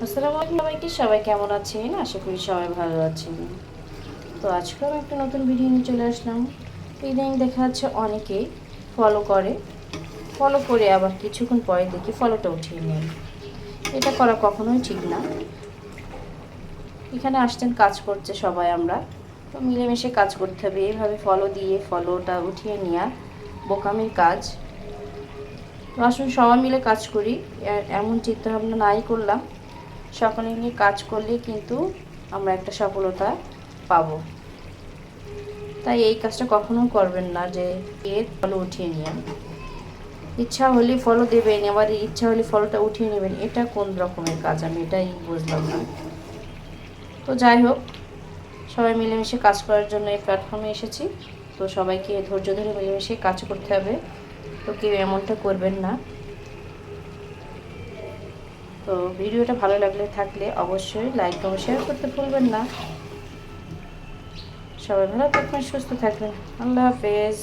আসসালামু আলাইকুম সবাইকে, সবাই কেমন আছেন? আশা করি সবাই ভালো আছেন। তো আজকেও আমি একটা নতুন ভিডিও নিয়ে চলে আসলাম। ইদানিং দেখা যাচ্ছে অনেকেই ফলো করে আবার কিছুক্ষণ পরে দেখি ফলোটা উঠিয়ে নেন। এটা করা কখনোই ঠিক না। এখানে আসছেন, কাজ করছে সবাই, আমরা তো মিলেমিশে কাজ করতে হবে। এইভাবে ফলো দিয়ে ফলোটা উঠিয়ে নেওয়া বোকামির কাজ। তো আসুন সবাই মিলে কাজ করি। এমন চিন্তাভাবনা নাই করলাম, সকলে নিয়ে কাজ করলে কিন্তু আমরা একটা সফলতা পাবো। তাই এই কাজটা কখনো করবেন না যে এর ফলো উঠিয়ে নিয়ে ইচ্ছা হলে ফলো দেবেন, এবার ইচ্ছা হলে ফলোটা উঠিয়ে নেবেন। এটা কোন রকমের কাজ? আমি এটাই বুঝলাম না। তো যাই হোক, সবাই মিলেমিশে কাজ করার জন্য এই প্ল্যাটফর্মে এসেছি। তো সবাইকে ধৈর্য ধরে মিলেমিশে কাজ করতে হবে। তো কেউ এমনটা করবেন না। তো ভিডিওটা ভালো থাকলে অবশ্যই লাইক এবং শেয়ার করতে ভুলবেন না। সবাই ভালো থাকবেন, সুস্থ থাকবেন। আল্লাহ হাফেজ।